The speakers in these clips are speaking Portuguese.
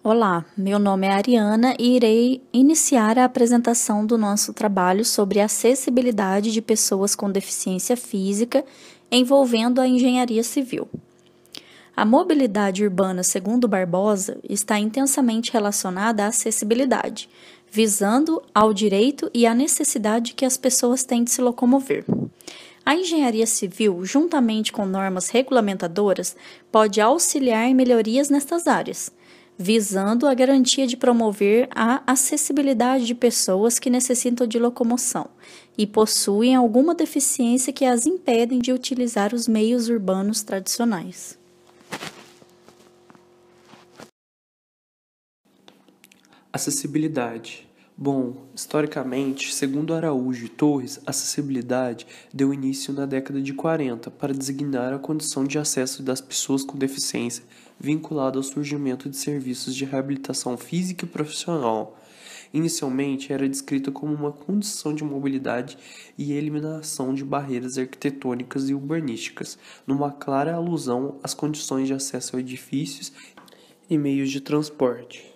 Olá, meu nome é Ariana e irei iniciar a apresentação do nosso trabalho sobre acessibilidade de pessoas com deficiência física envolvendo a engenharia civil. A mobilidade urbana, segundo Barbosa, está intensamente relacionada à acessibilidade, visando ao direito e à necessidade que as pessoas têm de se locomover. A engenharia civil, juntamente com normas regulamentadoras, pode auxiliar em melhorias nestas áreas, visando a garantia de promover a acessibilidade de pessoas que necessitam de locomoção e possuem alguma deficiência que as impedem de utilizar os meios urbanos tradicionais. Acessibilidade. Bom, historicamente, segundo Araújo e Torres, acessibilidade deu início na década de 40 para designar a condição de acesso das pessoas com deficiência vinculada ao surgimento de serviços de reabilitação física e profissional. Inicialmente, era descrita como uma condição de mobilidade e eliminação de barreiras arquitetônicas e urbanísticas, numa clara alusão às condições de acesso a edifícios e meios de transporte.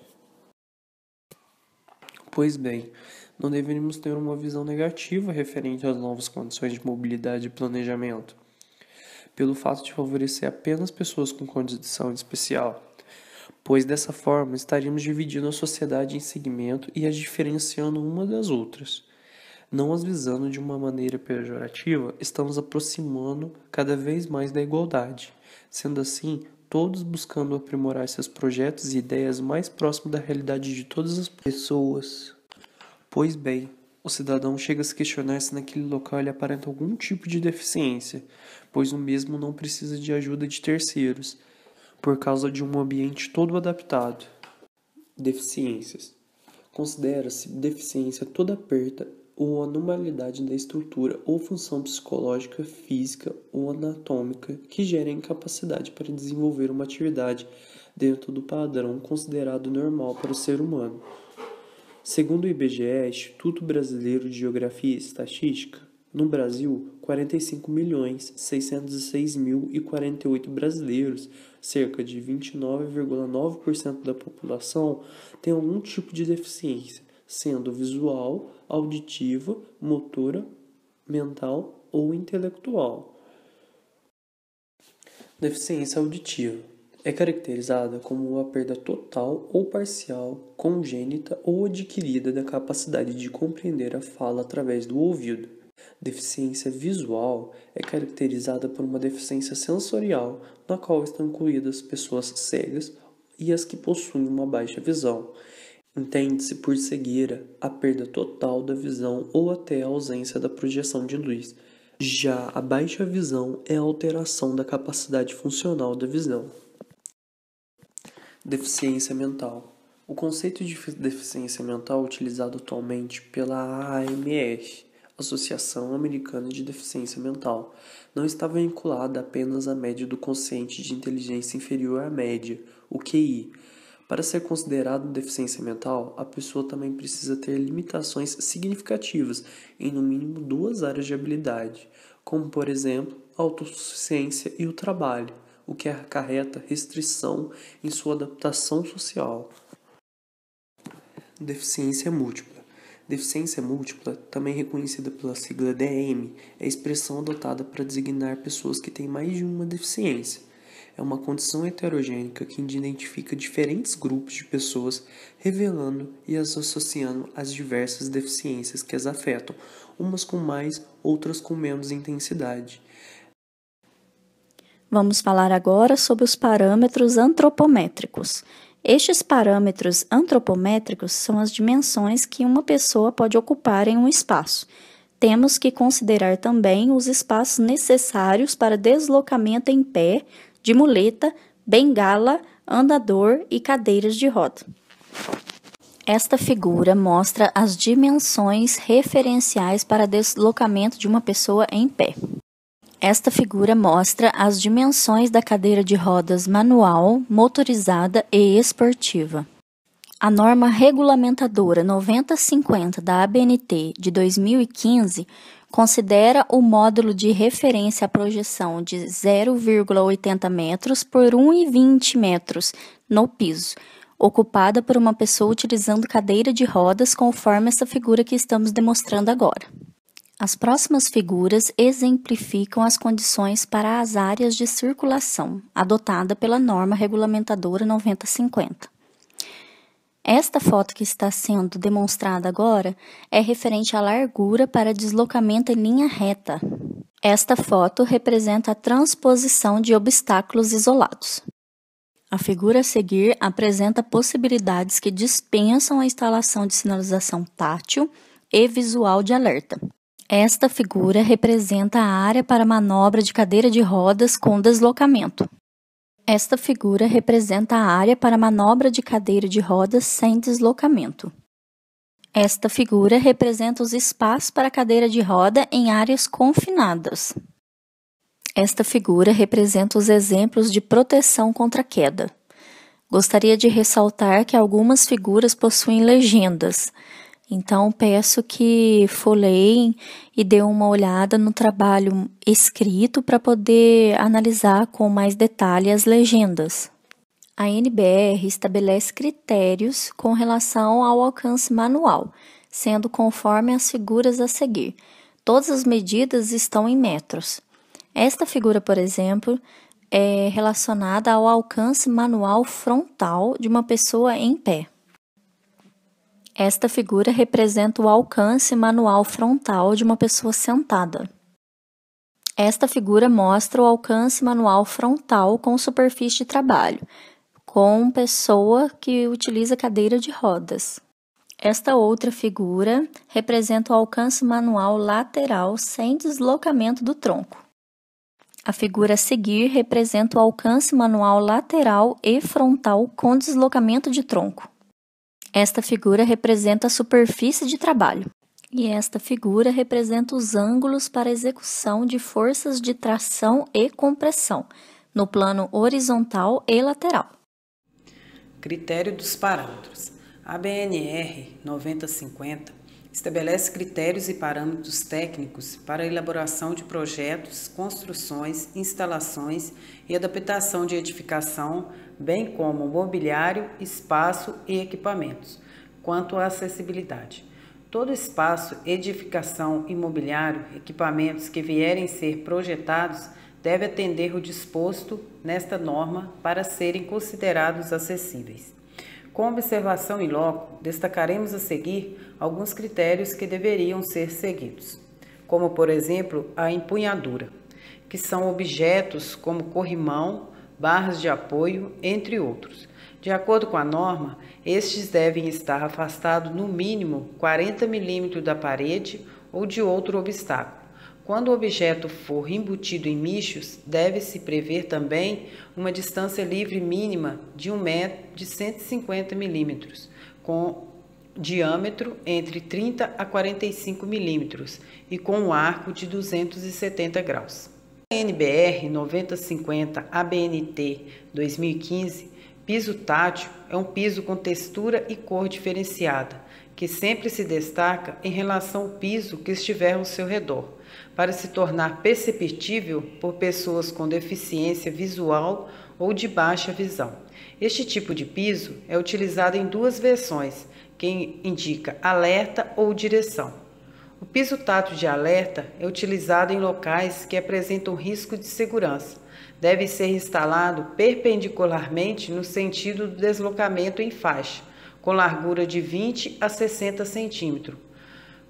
Pois bem, não deveríamos ter uma visão negativa referente às novas condições de mobilidade e planejamento, pelo fato de favorecer apenas pessoas com condição especial, pois dessa forma estaríamos dividindo a sociedade em segmento e as diferenciando uma das outras. Não as visando de uma maneira pejorativa, estamos aproximando cada vez mais da igualdade. Sendo assim, todos buscando aprimorar seus projetos e ideias mais próximos da realidade de todas as pessoas. Pois bem, o cidadão chega a se questionar se naquele local ele aparenta algum tipo de deficiência, pois o mesmo não precisa de ajuda de terceiros, por causa de um ambiente todo adaptado. Deficiências. Considera-se deficiência toda perda ou anormalidade da estrutura ou função psicológica, física ou anatômica que gera incapacidade para desenvolver uma atividade dentro do padrão considerado normal para o ser humano. Segundo o IBGE, Instituto Brasileiro de Geografia e Estatística, no Brasil, 45.606.048 brasileiros, cerca de 29,9% da população, têm algum tipo de deficiência, sendo visual, auditiva, motora, mental ou intelectual. Deficiência auditiva é caracterizada como uma perda total ou parcial, congênita ou adquirida da capacidade de compreender a fala através do ouvido. Deficiência visual é caracterizada por uma deficiência sensorial, na qual estão incluídas pessoas cegas e as que possuem uma baixa visão. Entende-se por cegueira a perda total da visão ou até a ausência da projeção de luz. Já a baixa visão é a alteração da capacidade funcional da visão. Deficiência mental. O conceito de deficiência mental utilizado atualmente pela AMF, Associação Americana de Deficiência Mental, não está vinculada apenas à média do quociente de inteligência inferior à média, o QI. Para ser considerado deficiência mental, a pessoa também precisa ter limitações significativas em no mínimo 2 áreas de habilidade, como por exemplo, a autossuficiência e o trabalho, o que acarreta restrição em sua adaptação social. Deficiência múltipla. Deficiência múltipla, também reconhecida pela sigla DM, é a expressão adotada para designar pessoas que têm mais de uma deficiência. É uma condição heterogênica que identifica diferentes grupos de pessoas, revelando e as associando às diversas deficiências que as afetam, umas com mais, outras com menos intensidade. Vamos falar agora sobre os parâmetros antropométricos. Estes parâmetros antropométricos são as dimensões que uma pessoa pode ocupar em um espaço. Temos que considerar também os espaços necessários para deslocamento em pé, de muleta, bengala, andador e cadeiras de roda. Esta figura mostra as dimensões referenciais para deslocamento de uma pessoa em pé. Esta figura mostra as dimensões da cadeira de rodas manual, motorizada e esportiva. A norma regulamentadora 9050 da ABNT de 2015 considera o módulo de referência à projeção de 0,80 metros por 1,20 metros no piso, ocupada por uma pessoa utilizando cadeira de rodas, conforme essa figura que estamos demonstrando agora. As próximas figuras exemplificam as condições para as áreas de circulação, adotada pela norma regulamentadora 9050. Esta foto que está sendo demonstrada agora é referente à largura para deslocamento em linha reta. Esta foto representa a transposição de obstáculos isolados. A figura a seguir apresenta possibilidades que dispensam a instalação de sinalização tátil e visual de alerta. Esta figura representa a área para manobra de cadeira de rodas com deslocamento. Esta figura representa a área para manobra de cadeira de rodas sem deslocamento. Esta figura representa os espaços para cadeira de roda em áreas confinadas. Esta figura representa os exemplos de proteção contra queda. Gostaria de ressaltar que algumas figuras possuem legendas, então peço que folheiem e dêem uma olhada no trabalho escrito para poder analisar com mais detalhe as legendas. A NBR estabelece critérios com relação ao alcance manual, sendo conforme as figuras a seguir. Todas as medidas estão em metros. Esta figura, por exemplo, é relacionada ao alcance manual frontal de uma pessoa em pé. Esta figura representa o alcance manual frontal de uma pessoa sentada. Esta figura mostra o alcance manual frontal com superfície de trabalho, com pessoa que utiliza cadeira de rodas. Esta outra figura representa o alcance manual lateral sem deslocamento do tronco. A figura a seguir representa o alcance manual lateral e frontal com deslocamento de tronco. Esta figura representa a superfície de trabalho. E esta figura representa os ângulos para execução de forças de tração e compressão, no plano horizontal e lateral. Critério dos parâmetros. A BNR 9050 estabelece critérios e parâmetros técnicos para a elaboração de projetos, construções, instalações e adaptação de edificação, bem como mobiliário, espaço e equipamentos. Quanto à acessibilidade, todo espaço, edificação, imobiliário, equipamentos que vierem ser projetados deve atender o disposto nesta norma para serem considerados acessíveis. Com observação in loco, destacaremos a seguir alguns critérios que deveriam ser seguidos, como, por exemplo, a empunhadura, que são objetos como corrimão, barras de apoio, entre outros. De acordo com a norma, estes devem estar afastados no mínimo 40 mm da parede ou de outro obstáculo. Quando o objeto for embutido em nichos, deve-se prever também uma distância livre mínima de 1 metro de 150 mm, com diâmetro entre 30 a 45 mm e com um arco de 270 graus. A NBR 9050 ABNT 2015, piso tátil é um piso com textura e cor diferenciada, que sempre se destaca em relação ao piso que estiver ao seu redor, para se tornar perceptível por pessoas com deficiência visual ou de baixa visão. Este tipo de piso é utilizado em duas versões, que indica alerta ou direção. O piso tátil de alerta é utilizado em locais que apresentam risco de segurança. Deve ser instalado perpendicularmente no sentido do deslocamento em faixa, com largura de 20 a 60 centímetros,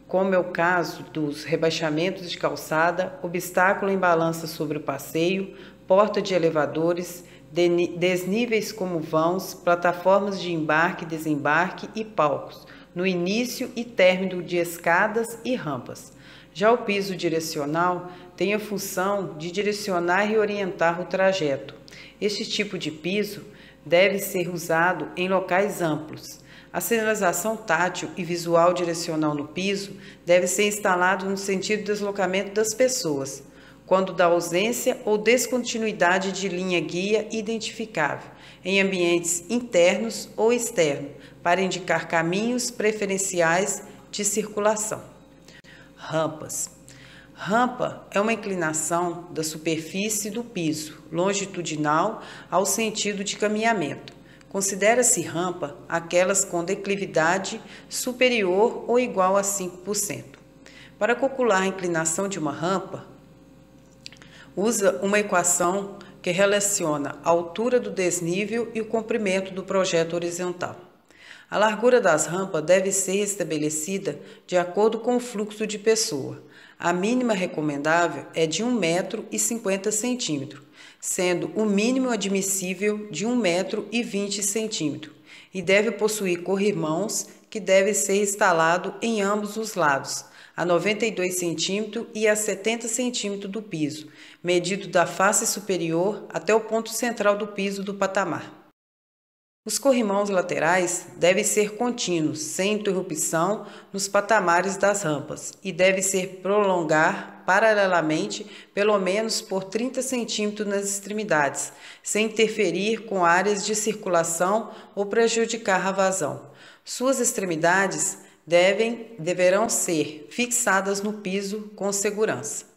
como é o caso dos rebaixamentos de calçada, obstáculo em balança sobre o passeio, porta de elevadores, desníveis como vãos, plataformas de embarque e desembarque e palcos, no início e término de escadas e rampas. Já o piso direcional tem a função de direcionar e orientar o trajeto. Este tipo de piso deve ser usado em locais amplos. A sinalização tátil e visual direcional no piso deve ser instalado no sentido de deslocamento das pessoas, quando da ausência ou descontinuidade de linha guia identificável, em ambientes internos ou externos, para indicar caminhos preferenciais de circulação. Rampas. Rampa é uma inclinação da superfície do piso, longitudinal ao sentido de caminhamento, Considera-se rampa aquelas com declividade superior ou igual a 5%. Para calcular a inclinação de uma rampa, usa uma equação que relaciona a altura do desnível e o comprimento do projeto horizontal. A largura das rampas deve ser estabelecida de acordo com o fluxo de pessoa. A mínima recomendável é de 1,50 m, sendo o mínimo admissível de 1,20 m, e deve possuir corrimãos que deve ser instalado em ambos os lados, a 92 cm e a 70 cm do piso, medido da face superior até o ponto central do piso do patamar. Os corrimãos laterais devem ser contínuos, sem interrupção nos patamares das rampas, e deve ser prolongar paralelamente pelo menos por 30 cm nas extremidades, sem interferir com áreas de circulação ou prejudicar a vazão. Suas extremidades deverão ser fixadas no piso com segurança.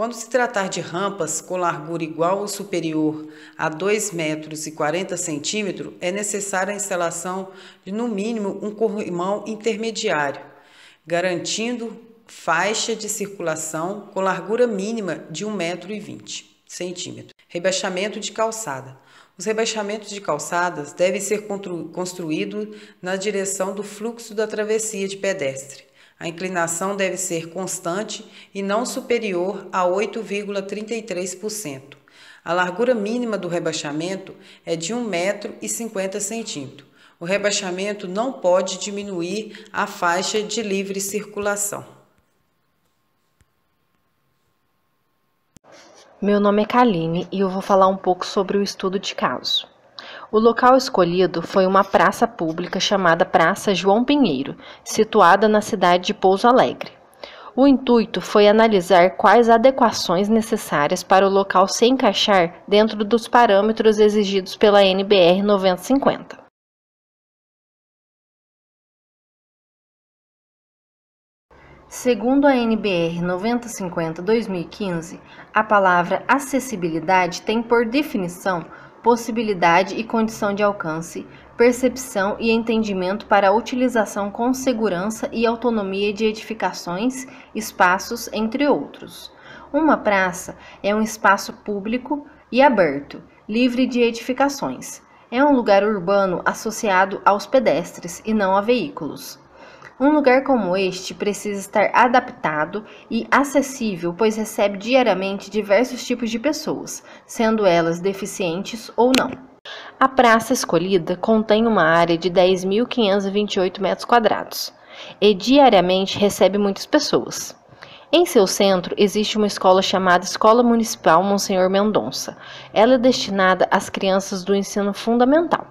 Quando se tratar de rampas com largura igual ou superior a 2,40 m, é necessária a instalação de, no mínimo, um corrimão intermediário, garantindo faixa de circulação com largura mínima de 1,20 m. Rebaixamento de calçada. Os rebaixamentos de calçadas devem ser construídos na direção do fluxo da travessia de pedestre. A inclinação deve ser constante e não superior a 8,33%. A largura mínima do rebaixamento é de 1,50 m. O rebaixamento não pode diminuir a faixa de livre circulação. Meu nome é Kaline e eu vou falar um pouco sobre o estudo de caso. O local escolhido foi uma praça pública chamada Praça João Pinheiro, situada na cidade de Pouso Alegre. O intuito foi analisar quais adequações necessárias para o local se encaixar dentro dos parâmetros exigidos pela NBR 9050. Segundo a NBR 9050-2015, a palavra acessibilidade tem por definição possibilidade e condição de alcance, percepção e entendimento para a utilização com segurança e autonomia de edificações, espaços, entre outros. Uma praça é um espaço público e aberto, livre de edificações. É um lugar urbano associado aos pedestres e não a veículos. Um lugar como este precisa estar adaptado e acessível, pois recebe diariamente diversos tipos de pessoas, sendo elas deficientes ou não. A praça escolhida contém uma área de 10.528 metros quadrados e diariamente recebe muitas pessoas. Em seu centro existe uma escola chamada Escola Municipal Monsenhor Mendonça. Ela é destinada às crianças do ensino fundamental.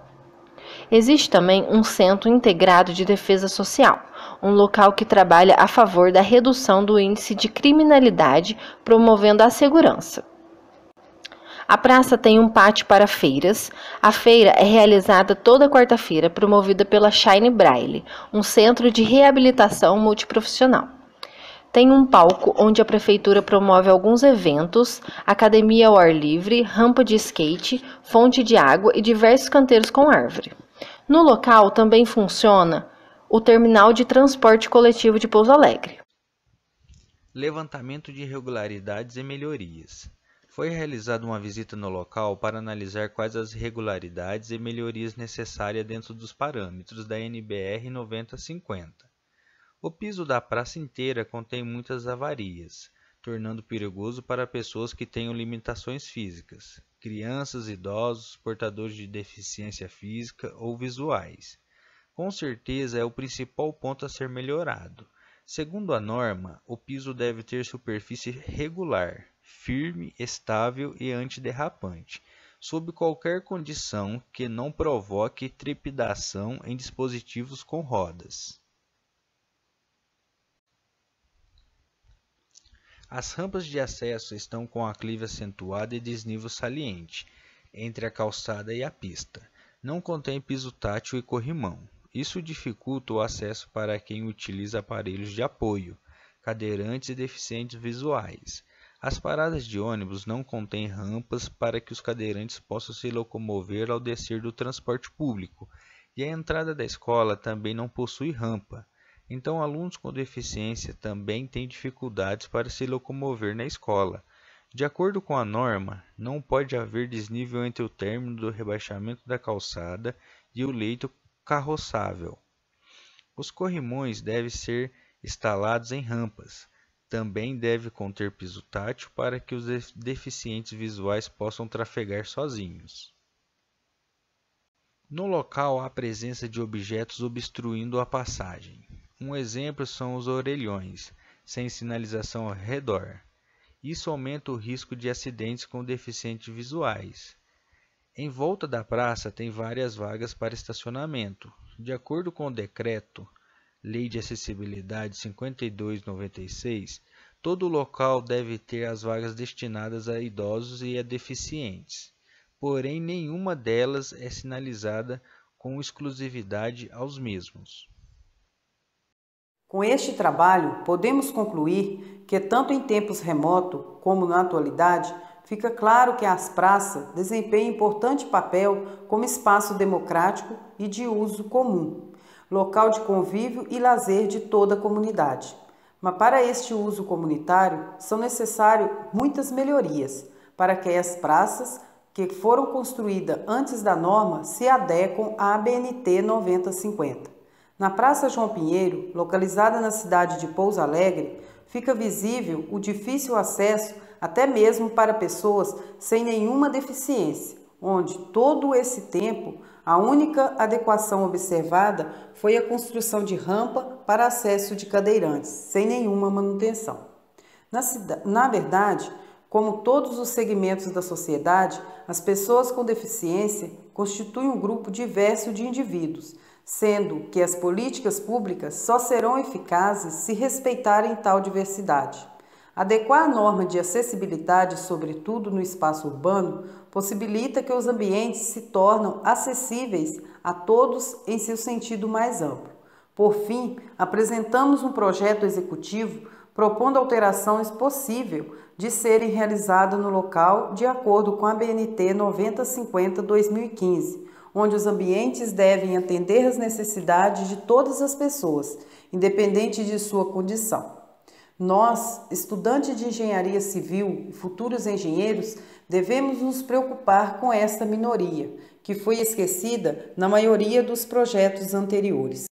Existe também um Centro Integrado de Defesa Social, um local que trabalha a favor da redução do índice de criminalidade, promovendo a segurança. A praça tem um pátio para feiras. A feira é realizada toda quarta-feira, promovida pela Shine Braille, um centro de reabilitação multiprofissional. Tem um palco onde a prefeitura promove alguns eventos, academia ao ar livre, rampa de skate, fonte de água e diversos canteiros com árvore. No local também funciona o terminal de transporte coletivo de Pouso Alegre. Levantamento de irregularidades e melhorias. Foi realizada uma visita no local para analisar quais as irregularidades e melhorias necessárias dentro dos parâmetros da NBR 9050. O piso da praça inteira contém muitas avarias, tornando perigoso para pessoas que tenham limitações físicas, crianças, idosos, portadores de deficiência física ou visuais. Com certeza é o principal ponto a ser melhorado. Segundo a norma, o piso deve ter superfície regular, firme, estável e antiderrapante, sob qualquer condição que não provoque trepidação em dispositivos com rodas. As rampas de acesso estão com aclive acentuado e desnível saliente, entre a calçada e a pista. Não contém piso tátil e corrimão. Isso dificulta o acesso para quem utiliza aparelhos de apoio, cadeirantes e deficientes visuais. As paradas de ônibus não contêm rampas para que os cadeirantes possam se locomover ao descer do transporte público, e a entrada da escola também não possui rampa. Então, alunos com deficiência também têm dificuldades para se locomover na escola. De acordo com a norma, não pode haver desnível entre o término do rebaixamento da calçada e o leito carroçável. Os corrimões devem ser instalados em rampas. Também deve conter piso tátil para que os deficientes visuais possam trafegar sozinhos. No local há presença de objetos obstruindo a passagem. Um exemplo são os orelhões, sem sinalização ao redor. Isso aumenta o risco de acidentes com deficientes visuais. Em volta da praça tem várias vagas para estacionamento. De acordo com o decreto Lei de Acessibilidade 52/96, todo local deve ter as vagas destinadas a idosos e a deficientes. Porém, nenhuma delas é sinalizada com exclusividade aos mesmos. Com este trabalho, podemos concluir que, tanto em tempos remotos como na atualidade, fica claro que as praças desempenham importante papel como espaço democrático e de uso comum, local de convívio e lazer de toda a comunidade. Mas para este uso comunitário, são necessárias muitas melhorias para que as praças que foram construídas antes da norma se adequem à ABNT 9050. Na Praça João Pinheiro, localizada na cidade de Pouso Alegre, fica visível o difícil acesso até mesmo para pessoas sem nenhuma deficiência, onde todo esse tempo a única adequação observada foi a construção de rampa para acesso de cadeirantes, sem nenhuma manutenção. Na verdade, como todos os segmentos da sociedade, as pessoas com deficiência constituem um grupo diverso de indivíduos, sendo que as políticas públicas só serão eficazes se respeitarem tal diversidade. Adequar a norma de acessibilidade, sobretudo no espaço urbano, possibilita que os ambientes se tornem acessíveis a todos em seu sentido mais amplo. Por fim, apresentamos um projeto executivo propondo alterações possíveis de serem realizadas no local de acordo com a ABNT 9050/2015, onde os ambientes devem atender às necessidades de todas as pessoas, independente de sua condição. Nós, estudantes de engenharia civil e futuros engenheiros, devemos nos preocupar com esta minoria, que foi esquecida na maioria dos projetos anteriores.